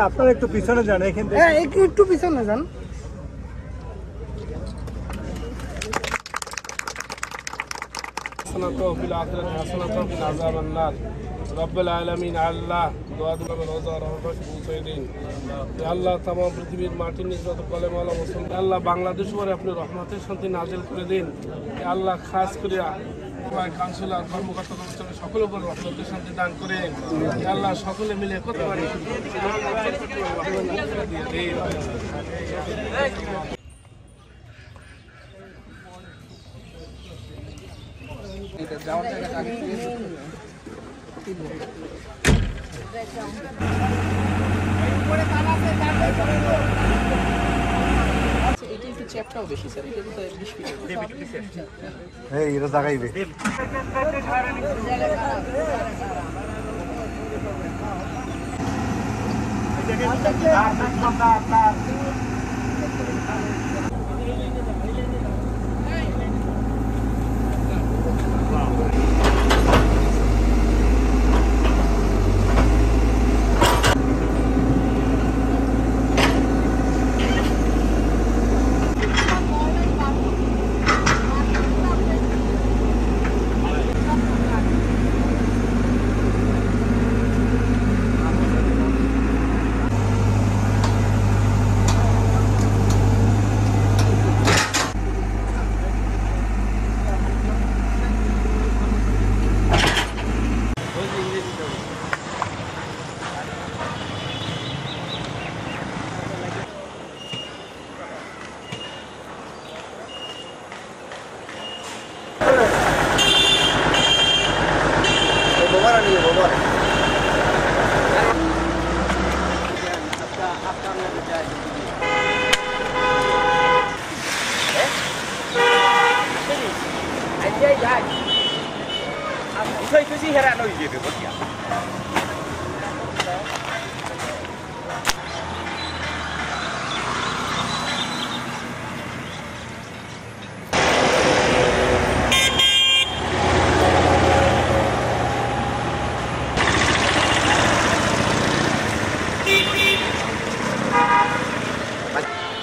আপনারা একটু পিছনে যান, এখান থেকে একটু পিছনে যান। রব্বুল আলামিন আল্লাহ দোয়া দুলাবেন ওজার হুসাইদিন আল্লাহ তামাম পৃথিবীর মাটির নিজ যত কলেমাওয়ালা মুসলমান আল্লাহ বাংলাদেশ উপরে আপনি রহমতের শান্তি নাজিল করে দিন। আল্লাহ খাস করিয়া কাউন্সিলর কর্মকর্তা কর্মচারী সকলের উপর রহমতের শান্তি দান করে আল্লাহ সকলে মিলে করতে পারি। এরা জাগাইবে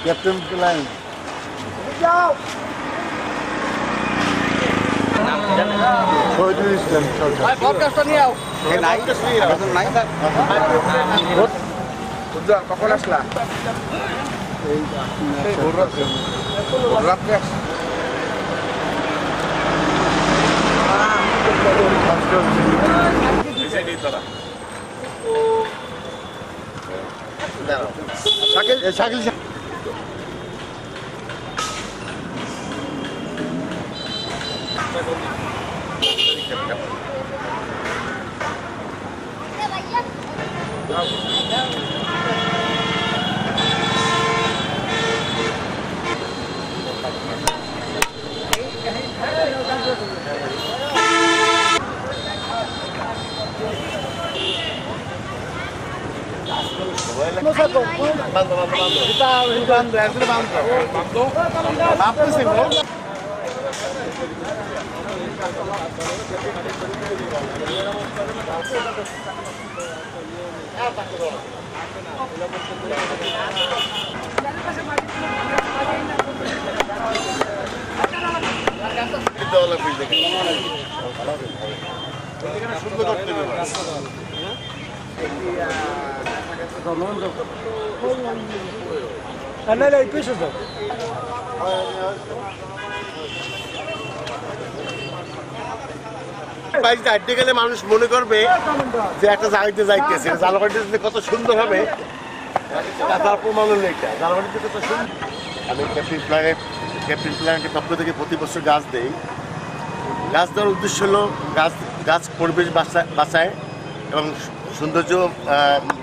Captain Plan. কখন আসলা? রাত্রে শাকিল হাঁটতে গেলে মানুষ মনে করবে যে একটা জায়গাতে যাইতেছে। জালবাড়িতে কত সুন্দর হবে তার প্রমাণ হলো এটা। জালবাড়িতে কত সুন্দর। আমি ক্যাপ্টেন প্ল্যানেটের পক্ষ থেকে প্রতি বছর গাছ দেই। গাছ দেওয়ার উদ্দেশ্য হলো গাছ পরিবেশ বাঁচায় এবং সৌন্দর্য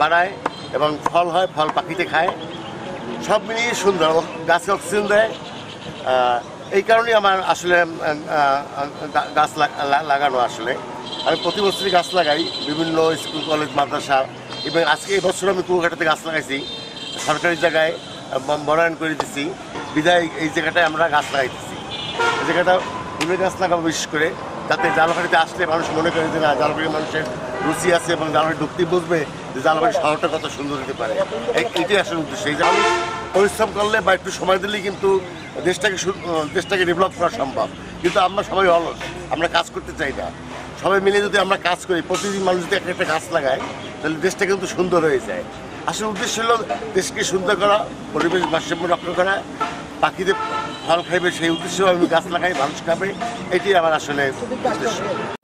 বাড়ায় এবং ফল হয়, ফল পাখিতে খায়, সব মিলিয়ে সুন্দর। গাছে অক্সিজেন দেয়। এই কারণেই আমার আসলে গাছ লাগানো। আসলে আমি প্রতি বছরই গাছ লাগাই বিভিন্ন স্কুল কলেজ মাদ্রাসা এবং আজকে এই বছর আমি কুয়াকাটাতে গাছ লাগাইছি। সরকারি জায়গায় বনায়ন করে দিচ্ছি, বিদায় এই জায়গাটায় আমরা গাছ লাগাইতেছি। এই জায়গাটা ফুলের গাছ লাগাবো বিশেষ করে, যাতে জালকাঠিতে আসলে মানুষ মনে করে যে না, জালকাঠি মানুষের রুচি আছে এবং জালকাঠি ঢুকতে বুঝবে যে জালকাঠি শহরটা কত সুন্দর হতে পারে। এটাই আসলে উদ্দেশ্য। এই যে মানুষ পরিশ্রম করলে বা একটু সময় দিলেই কিন্তু দেশটাকে ডেভেলপ করা সম্ভব। কিন্তু আমরা সবাই অলস, আমরা কাজ করতে চাই না। সবাই মিলে যদি আমরা কাজ করি, প্রতিদিন মানুষ যদি একটা একটা গাছ লাগায়, তাহলে দেশটা কিন্তু সুন্দর হয়ে যায়। আসলে উদ্দেশ্য হলো দেশকে সুন্দর করা, পরিবেশ ভারসাম্য রক্ষা করা, পাখিদের ফল খাইবে সেই উদ্দেশ্যে আমি গাছ লাগাই, মানুষ খাবে, এটি আমার আসলে উদ্দেশ্য।